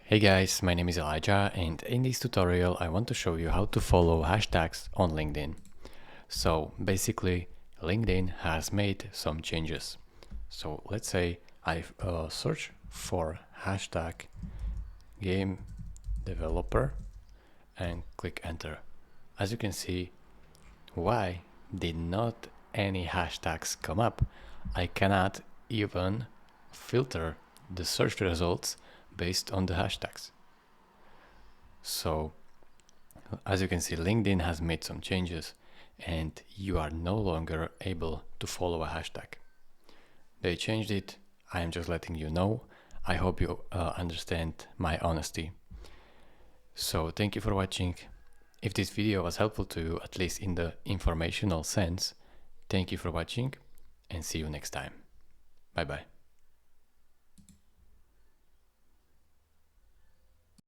Hey guys, my name is Elijah, and in this tutorial I want to show you how to follow hashtags on LinkedIn. So basically LinkedIn has made some changes. So let's say I search for hashtag game developer and click enter. As you can see, why did not any hashtags come up? I cannot even filter the search results based on the hashtags. So as you can see, LinkedIn has made some changes and you are no longer able to follow a hashtag. They changed it. I am just letting you know. I hope you understand my honesty. So thank you for watching. If this video was helpful to you, at least in the informational sense, thank you for watching and see you next time. Bye bye.